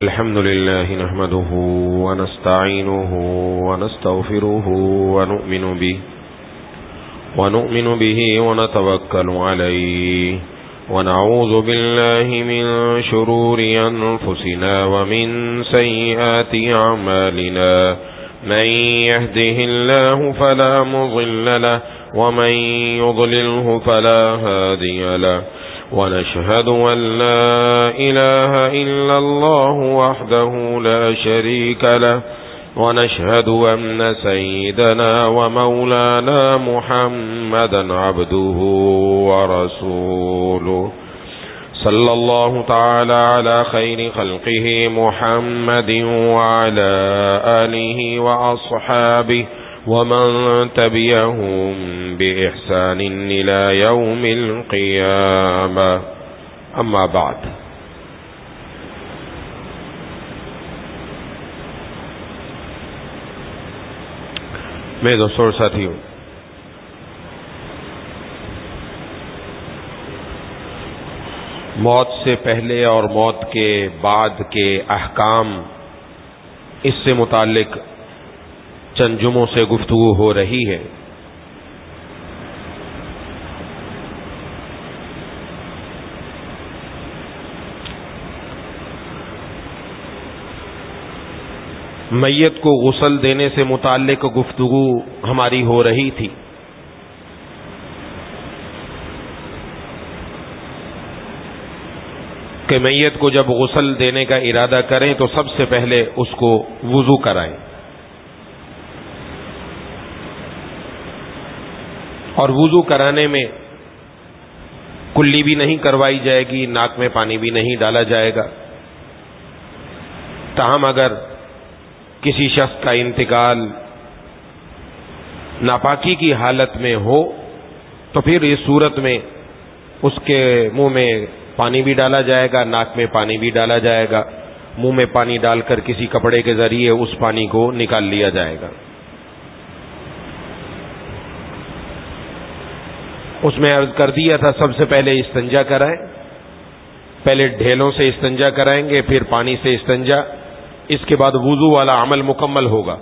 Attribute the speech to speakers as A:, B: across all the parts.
A: الحمد لله نحمده ونستعينه ونستغفره ونؤمن به ونتوكل عليه ونعوذ بالله من شرور أنفسنا ومن سيئات أعمالنا من يهده الله فلا مضل له ومن يضلله فلا هادي له ونشهد أن لا إله إلا الله وحده لا شريك له ونشهد أن سيدنا ومولانا محمدا عبده ورسوله صلى الله تعالى على خير خلقه محمد وعلى آله وأصحابه ومن تبعهم بإحسان إلى يوم القيامة أما بعد میرے دوستوں اور ساتھیوں، موت سے پہلے اور موت کے بعد کے احکام، اس سے متعلق چند جمعوں سے گفتگو ہو رہی ہے۔ میت کو غسل دینے سے متعلق گفتگو ہماری ہو رہی تھی۔ کہ میت کو جب غسل دینے کا ارادہ کریں تو سب سے پہلے اس کو وضو کرائیں، اور وضو کرانے میں کلی بھی نہیں کروائی جائے گی، ناک میں پانی بھی نہیں ڈالا جائے گا۔ تاہم اگر کسی شخص کا انتقال ناپاکی کی حالت میں ہو تو پھر اس صورت میں اس کے منہ میں پانی بھی ڈالا جائے گا، ناک میں پانی بھی ڈالا جائے گا، منہ میں پانی ڈال کر کسی کپڑے کے ذریعے اس پانی کو نکال لیا جائے گا۔ اس میں عرض کر دیا تھا سب سے پہلے استنجا کرائیں، پہلے ڈھیلوں سے استنجا کرائیں گے، پھر پانی سے استنجا، اس کے بعد وضو والا عمل مکمل ہوگا۔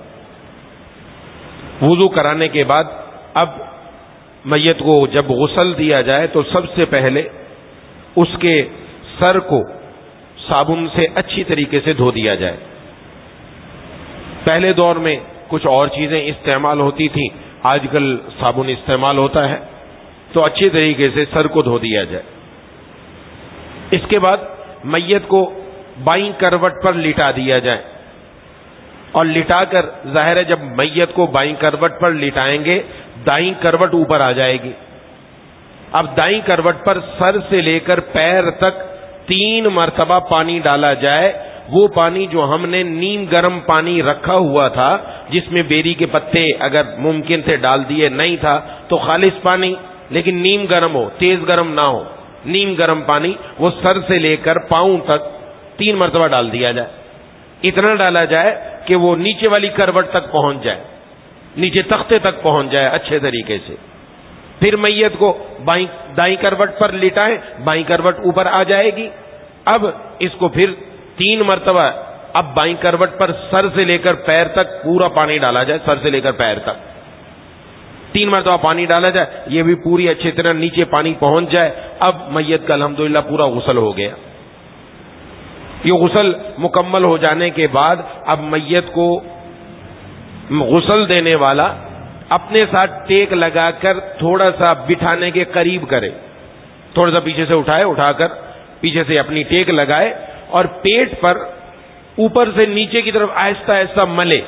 A: وضو کرانے کے بعد اب میت کو جب غسل دیا جائے تو سب سے پہلے اس کے سر کو صابن سے اچھی طریقے سے دھو دیا جائے۔ پہلے دور میں کچھ اور چیزیں استعمال ہوتی تھیں، آج کل صابن استعمال ہوتا ہے، تو اچھی طریقے سے سر کو دھو دیا جائے۔ اس کے بعد میت کو بائیں کروٹ پر لٹا دیا جائے، اور لٹا کر ظاہر ہے جب میت کو بائیں کروٹ پر لٹائیں گے دائیں کروٹ اوپر آ جائے گی۔ اب دائیں کروٹ پر سر سے لے کر پیر تک 3 مرتبہ پانی ڈالا جائے۔ وہ پانی جو ہم نے نیم گرم پانی رکھا ہوا تھا، جس میں بیری کے پتے اگر ممکن تھے ڈال دیے، نہیں تھا تو خالص پانی، لیکن نیم گرم ہو، تیز گرم نہ ہو، نیم گرم پانی، وہ سر سے لے کر پاؤں تک 3 مرتبہ ڈال دیا جائے۔ اتنا ڈالا جائے کہ وہ نیچے والی کروٹ تک پہنچ جائے، نیچے تختے تک پہنچ جائے اچھے طریقے سے۔ پھر میت کو دائیں کروٹ پر لٹائیں، بائیں کروٹ اوپر آ جائے گی۔ اب اس کو پھر 3 مرتبہ اب بائیں کروٹ پر سر سے لے کر پیر تک پورا پانی ڈالا جائے، سر سے لے کر پیر تک 3 مرتبہ پانی ڈالا جائے، یہ بھی پوری اچھی طرح نیچے پانی پہنچ جائے۔ اب میت کا الحمدللہ پورا غسل ہو گیا۔ یہ غسل مکمل ہو جانے کے بعد اب میت کو غسل دینے والا اپنے ساتھ ٹیک لگا کر تھوڑا سا بٹھانے کے قریب کرے، تھوڑا سا پیچھے سے اٹھا کر پیچھے سے اپنی ٹیک لگائے، اور پیٹ پر اوپر سے نیچے کی طرف آہستہ آہستہ ملے،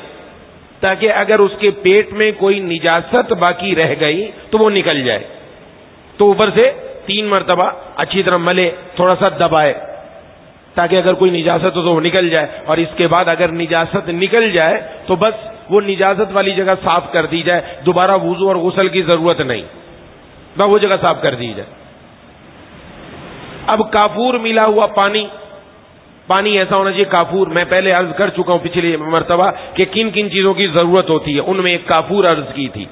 A: تاکہ اگر اس کے پیٹ میں کوئی نجاست باقی رہ گئی تو وہ نکل جائے۔ تو اوپر سے 3 مرتبہ اچھی طرح ملے، تھوڑا سا دبائے، تاکہ اگر کوئی نجاست ہو تو وہ نکل جائے۔ اور اس کے بعد اگر نجاست نکل جائے تو بس وہ نجاست والی جگہ صاف کر دی جائے، دوبارہ وضو اور غسل کی ضرورت نہیں، بس وہ جگہ صاف کر دی جائے۔ اب کافور ملا ہوا پانی ایسا ہونا چاہیے، کافور، میں پہلے عرض کر چکا ہوں پچھلی مرتبہ کہ کن کن چیزوں کی ضرورت ہوتی ہے، ان میں ایک کافور عرض کی تھی۔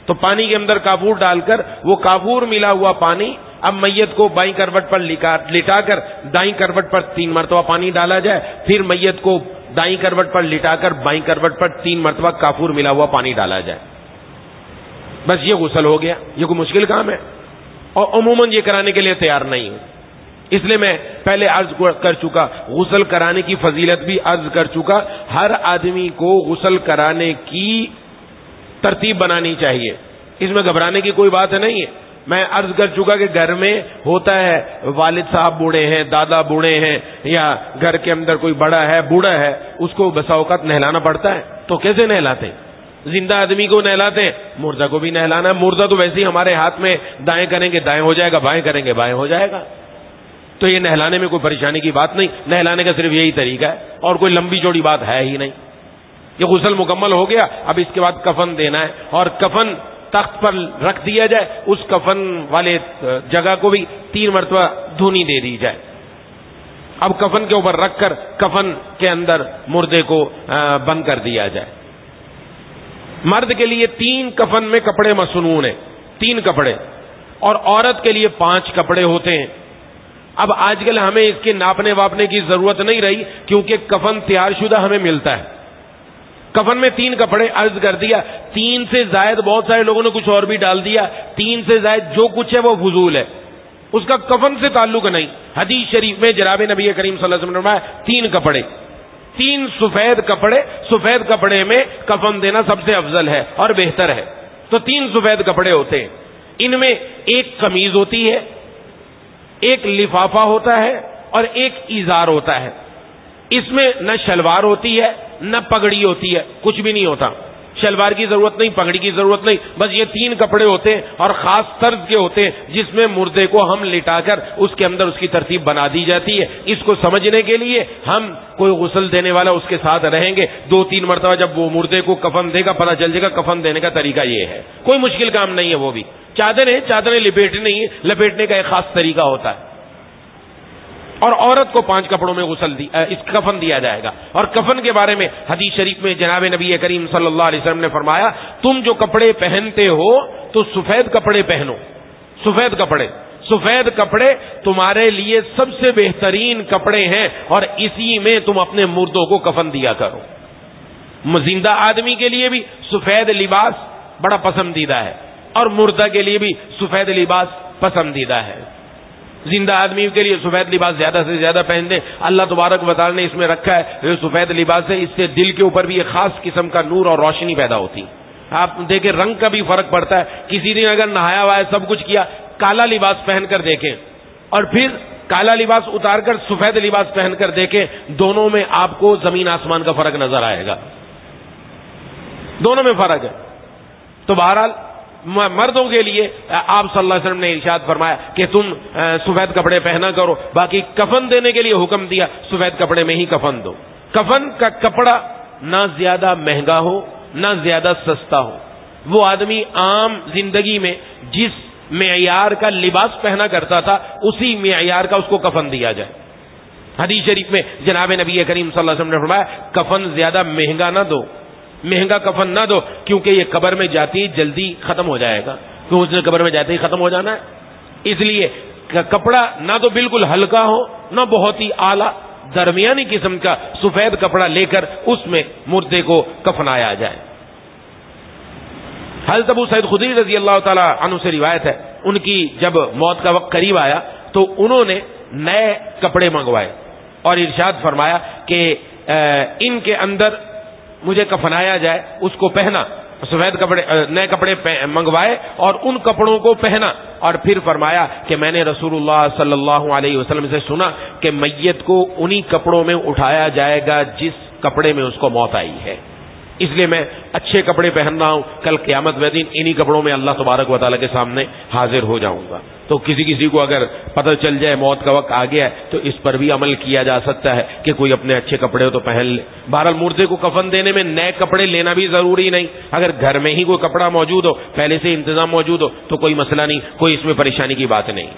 A: تو پانی کے اندر کافور ڈال کر وہ کافور ملا ہوا پانی اب میت کو بائیں کروٹ پر لٹا کر دائیں کروٹ پر 3 مرتبہ پانی ڈالا جائے، پھر میت کو دائیں کروٹ پر لٹا کر بائیں کروٹ پر 3 مرتبہ کافور ملا ہوا پانی ڈالا جائے، بس یہ غسل ہو گیا۔ یہ کوئی مشکل کام ہے؟ اور عموماً یہ کرانے کے لیے تیار نہیں ہوں، اس لیے میں پہلے عرض کر چکا، غسل کرانے کی فضیلت بھی عرض کر چکا۔ ہر آدمی کو غسل کرانے کی ترتیب بنانی چاہیے، اس میں گھبرانے کی کوئی بات نہیں ہے۔ میں عرض کر چکا کہ گھر میں ہوتا ہے والد صاحب بوڑھے ہیں، دادا بوڑھے ہیں، یا گھر کے اندر کوئی بڑا ہے، بوڑھا ہے، اس کو بسا اوقات نہلانا پڑتا ہے، تو کیسے نہلاتے ہیں؟ زندہ آدمی کو نہلاتے ہیں، مردہ کو بھی نہلانا ہے۔ مردہ تو ویسے ہی ہمارے ہاتھ میں دائیں کریں گے دائیں ہو جائے گا، بائیں کریں گے بائیں ہو جائے گا، تو یہ نہلانے میں کوئی پریشانی کی بات نہیں۔ نہلانے کا صرف یہی طریقہ ہے، اور کوئی لمبی چوڑی بات ہے ہی نہیں۔ یہ غسل مکمل ہو گیا، اب اس کے بعد کفن دینا ہے، اور کفن تخت پر رکھ دیا جائے، اس کفن والے جگہ کو بھی 3 مرتبہ دھونی دے دی جائے۔ اب کفن کے اوپر رکھ کر کفن کے اندر مردے کو بند کر دیا جائے۔ مرد کے لیے 3 کفن میں کپڑے مصنون ہیں، 3 کپڑے، اور عورت کے لیے 5 کپڑے ہوتے ہیں۔ اب آج کل ہمیں اس کے ناپنے واپنے کی ضرورت نہیں رہی، کیونکہ کفن تیار شدہ ہمیں ملتا ہے۔ کفن میں 3 کپڑے عرض کر دیا، 3 سے زائد بہت سارے لوگوں نے کچھ اور بھی ڈال دیا، 3 سے زائد جو کچھ ہے وہ فضول ہے، اس کا کفن سے تعلق نہیں۔ حدیث شریف میں جناب نبی کریم صلی اللہ علیہ وسلم نے فرمایا 3 کپڑے، 3 سفید کپڑے، سفید کپڑے میں کفن دینا سب سے افضل ہے اور بہتر ہے۔ تو 3 سفید کپڑے ہوتے ہیں، ان میں ایک قمیض ہوتی ہے، ایک لفافہ ہوتا ہے، اور ایک ازار ہوتا ہے۔ اس میں نہ شلوار ہوتی ہے نہ پگڑی ہوتی ہے، کچھ بھی نہیں ہوتا، شلوار کی ضرورت نہیں، پگڑی کی ضرورت نہیں، بس یہ 3 کپڑے ہوتے ہیں، اور خاص طرز کے ہوتے ہیں، جس میں مردے کو ہم لٹا کر اس کے اندر اس کی ترتیب بنا دی جاتی ہے۔ اس کو سمجھنے کے لیے ہم کوئی غسل دینے والا اس کے ساتھ رہیں گے، 2-3 مرتبہ جب وہ مردے کو کفن دے گا پتہ چل جائے گا کفن دینے کا طریقہ یہ ہے، کوئی مشکل کام نہیں ہے۔ وہ بھی چادریں لپیٹنی ہے، لپیٹنے کا ایک خاص طریقہ ہوتا ہے۔ اور عورت کو 5 کپڑوں میں اس کفن دیا جائے گا۔ اور کفن کے بارے میں حدیث شریف میں جناب نبی کریم صلی اللہ علیہ وسلم نے فرمایا، تم جو کپڑے پہنتے ہو تو سفید کپڑے پہنو، سفید کپڑے تمہارے لیے سب سے بہترین کپڑے ہیں، اور اسی میں تم اپنے مردوں کو کفن دیا کرو۔ زندہ آدمی کے لیے بھی سفید لباس بڑا پسندیدہ ہے، اور مردہ کے لیے بھی سفید لباس پسندیدہ ہے۔ زندہ آدمی کے لیے سفید لباس زیادہ سے زیادہ پہن دیں، اللہ تبارک و تعالی نے اس میں رکھا ہے یہ سفید لباس ہے، اس سے دل کے اوپر بھی ایک خاص قسم کا نور اور روشنی پیدا ہوتی۔ آپ دیکھیں رنگ کا بھی فرق پڑتا ہے، کسی دن اگر نہایا ہوا ہے سب کچھ کیا، کالا لباس پہن کر دیکھیں، اور پھر کالا لباس اتار کر سفید لباس پہن کر دیکھیں، دونوں میں آپ کو زمین آسمان کا فرق نظر آئے گا، دونوں میں فرق ہے۔ تو بہرحال مردوں کے لیے آپ صلی اللہ علیہ وسلم نے ارشاد فرمایا کہ تم سفید کپڑے پہنا کرو، باقی کفن دینے کے لیے حکم دیا سفید کپڑے میں ہی کفن دو۔ کفن کا کپڑا نہ زیادہ مہنگا ہو نہ زیادہ سستا ہو، وہ آدمی عام زندگی میں جس معیار کا لباس پہنا کرتا تھا اسی معیار کا اس کو کفن دیا جائے۔ حدیث شریف میں جناب نبی کریم صلی اللہ علیہ وسلم نے فرمایا کفن زیادہ مہنگا نہ دو، مہنگا کفن نہ دو، کیونکہ یہ قبر میں جاتی ہی جلدی ختم ہو جائے گا، کیوں اس نے قبر میں جاتے ہی ختم ہو جانا ہے۔ اس لیے کپڑا نہ تو بالکل ہلکا ہو نہ بہت ہی اعلیٰ، درمیانی قسم کا سفید کپڑا لے کر اس میں مردے کو کفنایا جائے۔ حضرت ابو سعید خدری رضی اللہ تعالی عنہ سے روایت ہے، ان کی جب موت کا وقت قریب آیا تو انہوں نے نئے کپڑے منگوائے اور ارشاد فرمایا کہ ان کے اندر مجھے کفنایا جائے، اس کو پہنا، سفید کپڑے نئے کپڑے منگوائے اور ان کپڑوں کو پہنا، اور پھر فرمایا کہ میں نے رسول اللہ صلی اللہ علیہ وسلم سے سنا کہ میت کو انہی کپڑوں میں اٹھایا جائے گا جس کپڑے میں اس کو موت آئی ہے، اس لیے میں اچھے کپڑے پہن رہا ہوں، کل قیامت کے دن انہی کپڑوں میں اللہ تبارک و تعالیٰ کے سامنے حاضر ہو جاؤں گا۔ تو کسی کو اگر پتہ چل جائے موت کا وقت آ گیا ہے تو اس پر بھی عمل کیا جا سکتا ہے کہ کوئی اپنے اچھے کپڑے ہو تو پہن لے۔ بہرحال مردے کو کفن دینے میں نئے کپڑے لینا بھی ضروری نہیں، اگر گھر میں ہی کوئی کپڑا موجود ہو، پہلے سے انتظام موجود ہو تو کوئی مسئلہ نہیں، کوئی اس میں پریشانی کی بات نہیں۔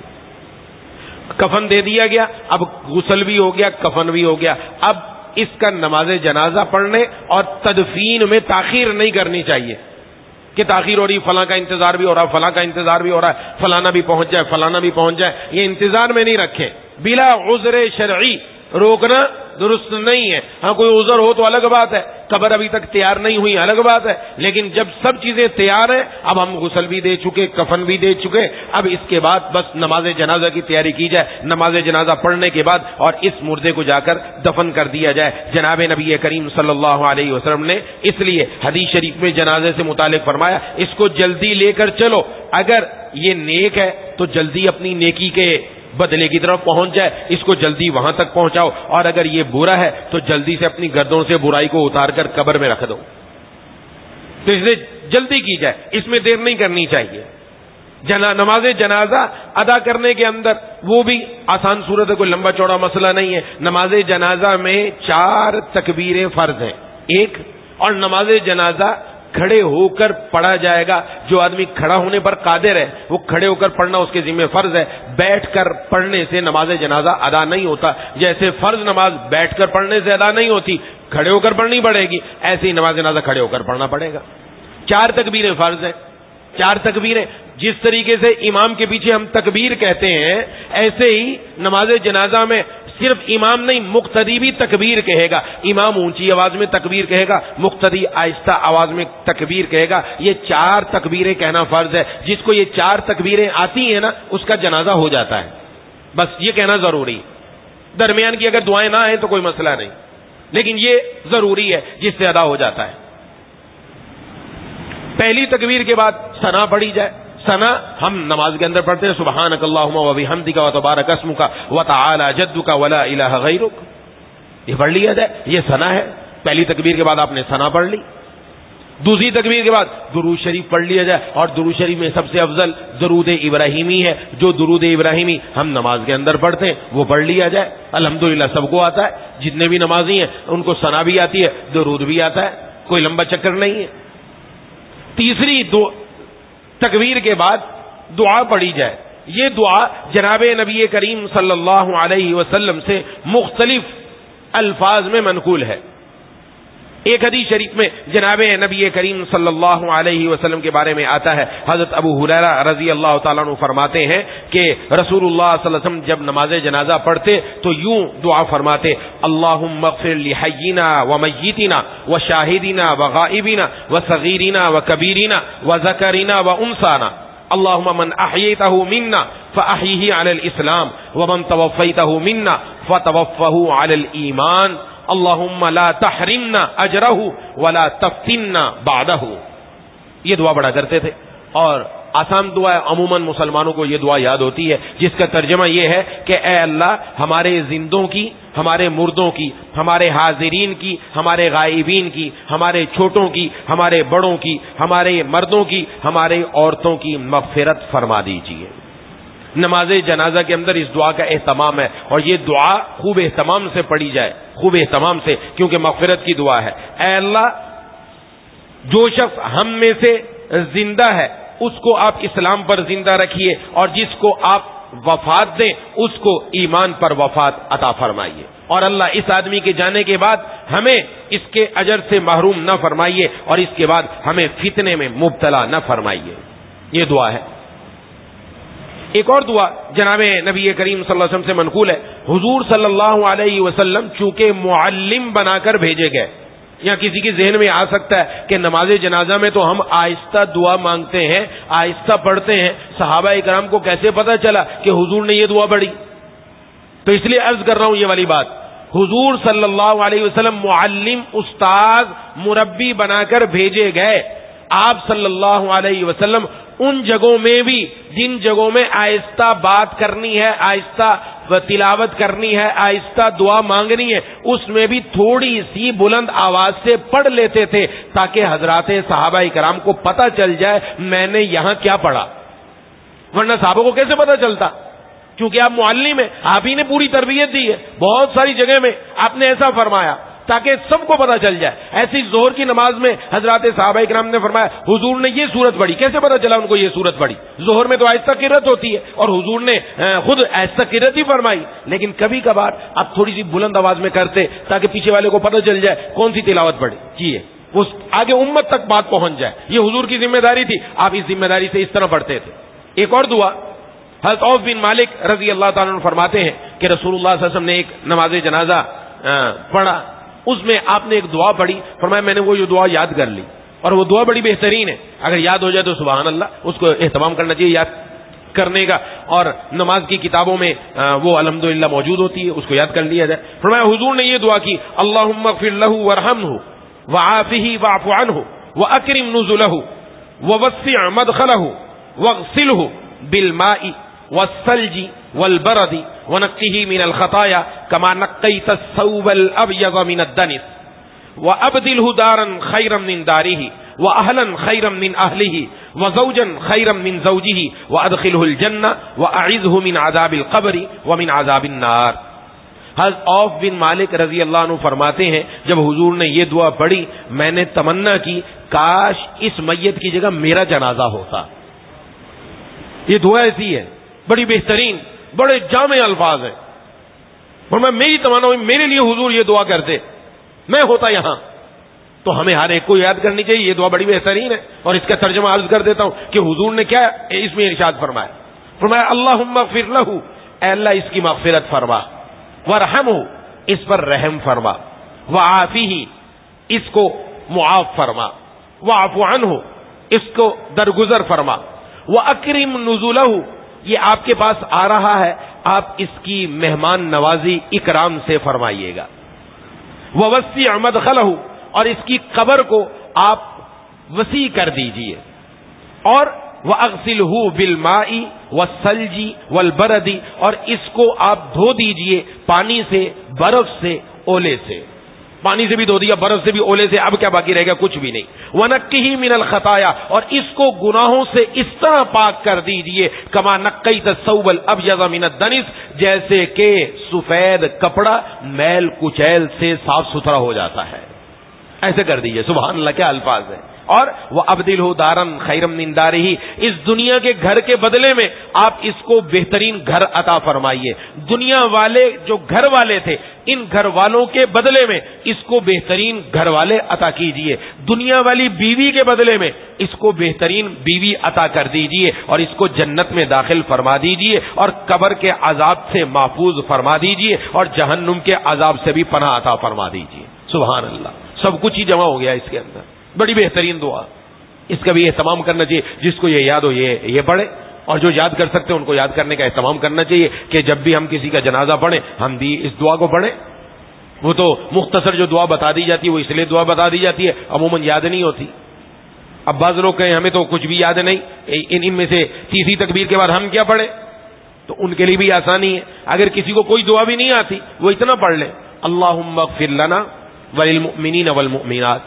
A: کفن دے دیا گیا، اب غسل بھی ہو گیا، کفن بھی ہو گیا، اب اس کا نماز جنازہ پڑھنے اور تدفین میں تاخیر نہیں کرنی چاہیے۔ کہ تاخیر ہو رہی، فلاں کا انتظار بھی ہو رہا، فلاں کا انتظار بھی ہو رہا ہے، فلانا بھی پہنچ جائے، فلانا بھی پہنچ جائے، یہ انتظار میں نہیں رکھیں. بلا عذر شرعی روکنا درست نہیں ہے. ہاں کوئی عذر ہو تو الگ بات ہے، قبر ابھی تک تیار نہیں ہوئی الگ بات ہے، لیکن جب سب چیزیں تیار ہیں، اب ہم غسل بھی دے چکے، کفن بھی دے چکے، اب اس کے بعد بس نماز جنازہ کی تیاری کی جائے. نماز جنازہ پڑھنے کے بعد اور اس مردے کو جا کر دفن کر دیا جائے. جناب نبی کریم صلی اللہ علیہ وسلم نے اس لیے حدیث شریف میں جنازے سے متعلق فرمایا اس کو جلدی لے کر چلو. اگر یہ نیک ہے تو جلدی اپنی نیکی کے بدلے کی طرف پہنچ جائے، اس کو جلدی وہاں تک پہنچاؤ، اور اگر یہ برا ہے تو جلدی سے اپنی گردوں سے برائی کو اتار کر قبر میں رکھ دو. تو اس لیے جلدی کی جائے، اس میں دیر نہیں کرنی چاہیے. نماز جنازہ ادا کرنے کے اندر وہ بھی آسان صورت ہے، کوئی لمبا چوڑا مسئلہ نہیں ہے. نماز جنازہ میں 4 تکبیریں فرض ہیں. ایک، اور نماز جنازہ کھڑے ہو کر پڑھا جائے گا. جو آدمی کھڑا ہونے پر قادر ہے وہ کھڑے ہو کر پڑھنا اس کے ذمہ فرض ہے. بیٹھ کر پڑھنے سے نماز جنازہ ادا نہیں ہوتا. جیسے فرض نماز بیٹھ کر پڑھنے سے ادا نہیں ہوتی، کھڑے ہو کر پڑھنی پڑے گی، ایسے ہی نماز جنازہ کھڑے ہو کر پڑھنا پڑے گا. 4 تکبیریں فرض ہیں. 4 تکبیریں جس طریقے سے امام کے پیچھے ہم تکبیر کہتے ہیں، ایسے ہی نماز جنازہ میں صرف امام نہیں، مقتدی بھی تکبیر کہے گا. امام اونچی آواز میں تکبیر کہے گا، مقتدی آہستہ آواز میں تکبیر کہے گا. یہ 4 تکبیریں کہنا فرض ہے. جس کو یہ 4 تکبیریں آتی ہیں نا، اس کا جنازہ ہو جاتا ہے. بس یہ کہنا ضروری. درمیان کی اگر دعائیں نہ آئیں تو کوئی مسئلہ نہیں، لیکن یہ ضروری ہے جس سے ادا ہو جاتا ہے. پہلی تکبیر کے بعد ثنا پڑھی جائے. ثنا ہم نماز کے اندر پڑھتے ہیں، سبحانک اللہم و بحمدک و تبارک اسمک و تعالی جدک ولا الہ غیرک. یہ پڑھ لیا جائے، یہ ثنا ہے. پہلی تکبیر کے بعد آپ نے ثنا پڑھ لی. دوسری تکبیر کے بعد درود شریف پڑھ لیا جائے، اور درود شریف میں سب سے افضل درود ابراہیمی ہے. جو درود ابراہیمی ہم نماز کے اندر پڑھتے ہیں وہ پڑھ لیا جائے. الحمدللہ سب کو آتا ہے، جتنے بھی نمازی ہیں ان کو ثنا بھی آتی ہے، درود بھی آتا ہے، کوئی لمبا چکر نہیں ہے. تیسری تکبیر کے بعد دعا پڑھی جائے. یہ دعا جناب نبی کریم صلی اللہ علیہ وسلم سے مختلف الفاظ میں منقول ہے. ایک حدیث شریف میں جناب نبی کریم صلی اللہ علیہ وسلم کے بارے میں آتا ہے، حضرت ابو ہریرہ رضی اللہ تعالیٰ عنہ فرماتے ہیں کہ رسول اللہ صلی اللہ علیہ وسلم جب نماز جنازہ پڑھتے تو یوں دعا فرماتے: اللہم اغفر لحینا و میتنا و شاہدینا و غائبینا و صغیرنا و کبیرنا و ذکرنا و انثانا. اللہم من احییتہ منا فاحیہ علی الاسلام ومن توفیتہ منا فتوفہ علی الایمان. اللہم لا تحرمنا اجرہ ولا تفتنا بعدہ. یہ دعا پڑھا کرتے تھے، اور آسان دعا ہے، عموماً مسلمانوں کو یہ دعا یاد ہوتی ہے، جس کا ترجمہ یہ ہے کہ اے اللہ ہمارے زندوں کی، ہمارے مردوں کی، ہمارے حاضرین کی، ہمارے غائبین کی، ہمارے چھوٹوں کی، ہمارے بڑوں کی، ہمارے مردوں کی، ہمارے عورتوں کی مغفرت فرما دیجیے. نماز جنازہ کے اندر اس دعا کا اہتمام ہے، اور یہ دعا خوب اہتمام سے پڑھی جائے، خوب اہتمام سے، کیونکہ مغفرت کی دعا ہے. اے اللہ جو شخص ہم میں سے زندہ ہے اس کو آپ اسلام پر زندہ رکھیے، اور جس کو آپ وفات دیں اس کو ایمان پر وفات عطا فرمائیے. اور اللہ اس آدمی کے جانے کے بعد ہمیں اس کے اجر سے محروم نہ فرمائیے، اور اس کے بعد ہمیں فتنے میں مبتلا نہ فرمائیے. یہ دعا ہے. ایک اور دعا جناب نبی کریم صلی اللہ علیہ وسلم سے منقول ہے. حضور صلی اللہ علیہ وسلم چونکہ معلم بنا کر بھیجے گئے، یا کسی کے ذہن میں آ سکتا ہے کہ نماز جنازہ میں تو ہم آہستہ دعا مانگتے ہیں، آہستہ پڑھتے ہیں، صحابہ کرام کو کیسے پتا چلا کہ حضور نے یہ دعا پڑھی؟ تو اس لیے عرض کر رہا ہوں یہ والی بات. حضور صلی اللہ علیہ وسلم معلم، استاد، مربی بنا کر بھیجے گئے. آپ صلی اللہ علیہ وسلم ان جگہوں میں بھی جن جگہوں میں آہستہ بات کرنی ہے، آہستہ تلاوت کرنی ہے، آہستہ دعا مانگنی ہے، اس میں بھی تھوڑی سی بلند آواز سے پڑھ لیتے تھے، تاکہ حضرات صحابہ کرام کو پتہ چل جائے میں نے یہاں کیا پڑھا. ورنہ صحابہ کو کیسے پتہ چلتا؟ کیونکہ آپ معلم ہیں، آپ ہی نے پوری تربیت دی ہے. بہت ساری جگہ میں آپ نے ایسا فرمایا تاکہ سب کو پتہ چل جائے. ایسی ظہر کی نماز میں حضرات صحابہ کرام نے فرمایا حضور نے یہ سورت پڑھی. کیسے پتہ چلا ان کو یہ سورت پڑھی؟ ظہر میں تو آہستہ قرات ہوتی ہے، اور حضور نے خود آہستہ قرات ہی فرمائی. لیکن کبھی کبھار آپ تھوڑی سی بلند آواز میں کرتے تاکہ پیچھے والے کو پتہ چل جائے کون سی تلاوت پڑھی. جی وہ آگے امت تک بات پہنچ جائے. یہ حضور کی ذمہ داری تھی. آپ اس ذمہ داری سے اس طرح پڑھتے تھے. ایک اور دعا حضرت عوف بن مالک رضی اللہ تعالیٰ عنہ فرماتے ہیں کہ رسول اللہ صلی اللہ علیہ وسلم نے ایک نماز جنازہ پڑھا, اس میں آپ نے ایک دعا پڑھی, فرمایا میں نے وہ دعا یاد کر لی, اور وہ دعا بڑی بہترین ہے, اگر یاد ہو جائے تو سبحان اللہ, اس کو اہتمام کرنا چاہیے یاد کرنے کا, اور نماز کی کتابوں میں وہ الحمدللہ موجود ہوتی ہے, اس کو یاد کر لیا جائے. فرمایا حضور نے یہ دعا کی, اللہم اغفر لہ وارحمہ وعافہ واعف عنہ واکرم نزلہ ووسع مدخلہ واغسلہ بالماء والثلج والبرد ونقه من الخطايا كما نقيت الثوب الابيض من الدنس وابدله دارا خيرا من داره واهلا خيرا من اهله وزوجا خيرا من زوجه وادخله الجنه واعذه من عذاب القبر ومن عذاب النار. حضرت عوف بن مالک رضی اللہ عنہ فرماتے ہیں جب حضور نے یہ دعا پڑھی میں نے تمنا کی کاش اس میت کی جگہ میرا جنازہ ہوتا. یہ دعا ایسی ہے بڑی بہترین, بڑے جامع الفاظ ہیں. اور میں میری تمنا ہوئی میرے لیے حضور یہ دعا کرتے, میں ہوتا یہاں. تو ہمیں ہر ایک کو یاد کرنی چاہیے, یہ دعا بڑی بہترین ہے. اور اس کا ترجمہ عرض کر دیتا ہوں کہ حضور نے کیا اس میں ارشاد فرمایا, فرمایا اللہم اغفر لہ, اے اللہ اس کی مغفرت فرما, وارحمہ اس پر رحم فرما, وعافہ اس کو معاف فرما, واعف عنہ اس کو درگزر فرما, واکرم نزلہ یہ آپ کے پاس آ رہا ہے آپ اس کی مہمان نوازی اکرام سے فرمائیے گا, ووسع مدخلہ اور اس کی قبر کو آپ وسیع کر دیجئے, اور وَأَغْسِلْهُ بِالْمَاءِ وَالثَّلْجِ وَالْبَرَدِ اور اس کو آپ دھو دیجئے پانی سے, برف سے, اولے سے. پانی سے بھی دھو دیا, برف سے بھی, اولے سے, اب کیا باقی رہے گا؟ کچھ بھی نہیں. وَنَقِّهِ مِنَ الْخَطَايَا اور اس کو گناہوں سے اس طرح پاک کر دیجئے كَمَا نَقَّيْتَ الثَّوْبَ الْأَبْيَضَ مِنَ الدَّنِسِ جیسے کہ سفید کپڑا میل کچیل سے صاف ستھرا ہو جاتا ہے, ایسے کر دیجئے. سبحان اللہ, کیا الفاظ ہیں. اور وہ ابدل ہو دارن خیرم من دارہی اس دنیا کے گھر کے بدلے میں آپ اس کو بہترین گھر عطا فرمائیے. دنیا والے جو گھر والے تھے ان گھر والوں کے بدلے میں اس کو بہترین گھر والے عطا کیجئے. دنیا والی بیوی کے بدلے میں اس کو بہترین بیوی عطا کر دیجئے, اور اس کو جنت میں داخل فرما دیجئے, اور قبر کے عذاب سے محفوظ فرما دیجئے, اور جہنم کے عذاب سے بھی پناہ عطا فرما دیجئے. سبحان اللہ, سب کچھ ہی جمع ہو گیا اس کے اندر. بڑی بہترین دعا, اس کا بھی اہتمام کرنا چاہیے. جس کو یہ یاد ہو یہ پڑھے, اور جو یاد کر سکتے ہیں ان کو یاد کرنے کا اہتمام کرنا چاہیے کہ جب بھی ہم کسی کا جنازہ پڑھیں ہم بھی اس دعا کو پڑھیں. وہ تو مختصر جو دعا بتا دی جاتی ہے وہ اس لیے دعا بتا دی جاتی ہے عموماً یاد نہیں ہوتی. اب بعض لوگ کہیں ہمیں تو کچھ بھی یاد نہیں, ان میں سے تیسری تکبیر کے بعد ہم کیا پڑھیں, تو ان کے لیے بھی آسانی ہے. اگر کسی کو کوئی دعا بھی نہیں آتی وہ اتنا پڑھ لیں, اللہم اغفر لنا وللمؤمنین والمؤمنات.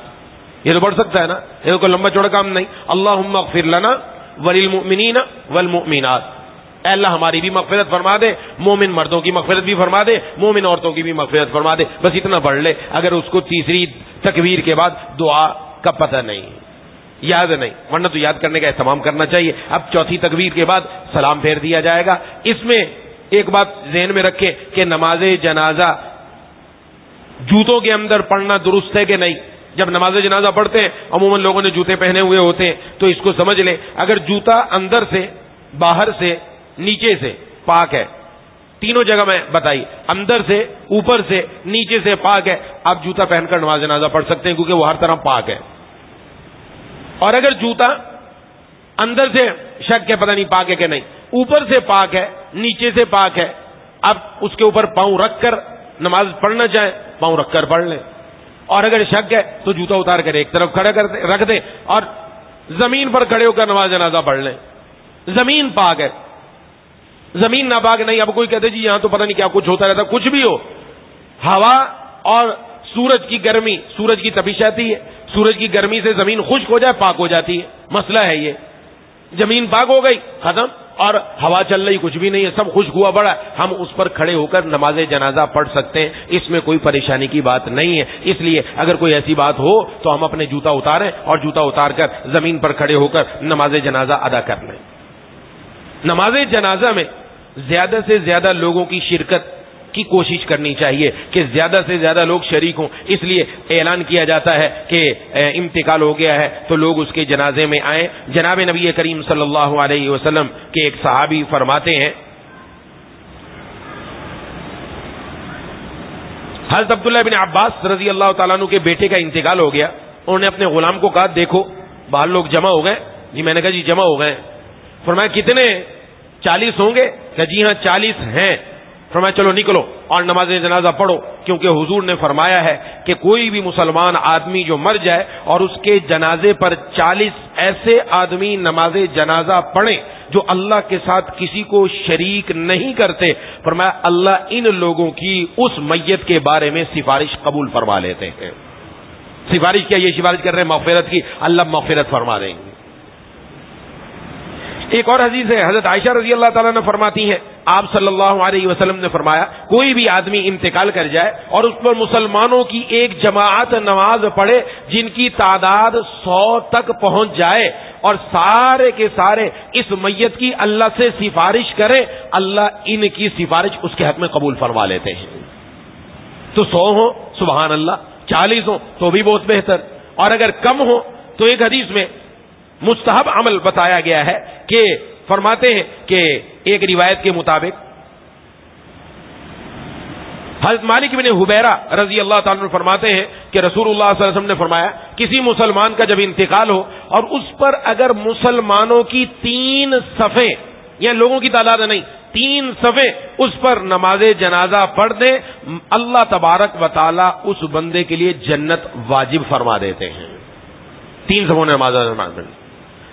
A: یہ تو پڑھ سکتا ہے نا, یہ کوئی لمبا چوڑا کام نہیں. اللہم اغفر لنا وللمؤمنین والمؤمنات, اے اللہ ہماری بھی مغفرت فرما دے, مومن مردوں کی مغفرت بھی فرما دے, مومن عورتوں کی بھی مغفرت فرما دے. بس اتنا پڑھ لے. اگر اس کو تیسری تکبیر کے بعد دعا کا پتہ نہیں, یاد نہیں, ورنہ تو یاد کرنے کا اہتمام کرنا چاہیے. اب چوتھی تکبیر کے بعد سلام پھیر دیا جائے گا. اس میں ایک بات ذہن میں رکھیں کہ نماز جنازہ جوتوں کے اندر پڑھنا درست ہے کہ نہیں. جب نماز جنازہ پڑھتے ہیں عموماً لوگوں نے جوتے پہنے ہوئے ہوتے ہیں, تو اس کو سمجھ لیں اگر جوتا اندر سے, باہر سے, نیچے سے پاک ہے, تینوں جگہ میں بتائی, اندر سے, اوپر سے, نیچے سے پاک ہے, آپ جوتا پہن کر نماز جنازہ پڑھ سکتے ہیں کیونکہ وہ ہر طرح پاک ہے. اور اگر جوتا اندر سے شک ہے پتہ نہیں پاک ہے کہ نہیں, اوپر سے پاک ہے, نیچے سے پاک ہے, اب اس کے اوپر پاؤں رکھ کر نماز پڑھنا چاہیں پاؤں رکھ کر پڑھ لیں. اور اگر شک ہے تو جوتا اتار کر ایک طرف کھڑا کر رکھ دیں اور زمین پر کھڑے ہو کر نماز جنازہ پڑھ لیں. زمین پاک ہے, زمین ناپاک نہیں. اب کوئی کہتے جی یہاں تو پتہ نہیں کیا کچھ ہوتا رہتا, کچھ بھی ہو, ہوا اور سورج کی گرمی, سورج کی تپش آتی ہے, سورج کی گرمی سے زمین خشک ہو جائے پاک ہو جاتی ہے. مسئلہ ہے یہ, زمین پاک ہو گئی ختم, اور ہوا چل رہی کچھ بھی نہیں ہے, سب خشک ہوا پڑا, ہم اس پر کھڑے ہو کر نماز جنازہ پڑھ سکتے ہیں. اس میں کوئی پریشانی کی بات نہیں ہے. اس لیے اگر کوئی ایسی بات ہو تو ہم اپنے جوتا اتاریں اور جوتا اتار کر زمین پر کھڑے ہو کر نماز جنازہ ادا کر لیں. نماز جنازہ میں زیادہ سے زیادہ لوگوں کی شرکت کی کوشش کرنی چاہیے کہ زیادہ سے زیادہ لوگ شریک ہوں. اس لیے اعلان کیا جاتا ہے کہ انتقال ہو گیا ہے تو لوگ اس کے جنازے میں آئیں. جناب نبی کریم صلی اللہ علیہ وسلم کے ایک صحابی فرماتے ہیں, حضرت عبداللہ بن عباس رضی اللہ تعالیٰ عنہ کے بیٹے کا انتقال ہو گیا. انہوں نے اپنے غلام کو کہا دیکھو باہر لوگ جمع ہو گئے. جی میں نے کہا جی جمع ہو گئے. فرمایا کتنے؟ 40 ہوں گے؟ کہ جی ہاں 40 ہیں. فرمایا چلو نکلو اور نماز جنازہ پڑھو, کیونکہ حضور نے فرمایا ہے کہ کوئی بھی مسلمان آدمی جو مر جائے اور اس کے جنازے پر 40 ایسے آدمی نماز جنازہ پڑھیں جو اللہ کے ساتھ کسی کو شریک نہیں کرتے, فرمایا اللہ ان لوگوں کی اس میت کے بارے میں سفارش قبول فرما لیتے ہیں. سفارش کیا؟ یہ سفارش کر رہے ہیں مغفرت کی, اللہ مغفرت فرما دیں گے. ایک اور حدیث ہے, حضرت عائشہ رضی اللہ تعالیٰ نے فرماتی ہیں آپ صلی اللہ علیہ وسلم نے فرمایا کوئی بھی آدمی انتقال کر جائے اور اس پر مسلمانوں کی ایک جماعت نماز پڑھے جن کی تعداد 100 تک پہنچ جائے اور سارے کے سارے اس میت کی اللہ سے سفارش کرے, اللہ ان کی سفارش اس کے حق میں قبول فرما لیتے ہیں. تو 100 ہو سبحان اللہ, 40 ہو تو بھی بہت بہتر, اور اگر کم ہو تو ایک حدیث میں مستحب عمل بتایا گیا ہے کہ فرماتے ہیں کہ ایک روایت کے مطابق حضرت مالک بن حبیرہ رضی اللہ تعالیٰ عنہ فرماتے ہیں کہ رسول اللہ صلی اللہ علیہ وسلم نے فرمایا کسی مسلمان کا جب انتقال ہو اور اس پر اگر مسلمانوں کی 3 صفیں, یا لوگوں کی تعداد نہیں 3 صفیں اس پر نماز جنازہ پڑھ دیں, اللہ تبارک و تعالیٰ اس بندے کے لیے جنت واجب فرما دیتے ہیں. 3 صفوں نے نماز پڑھ.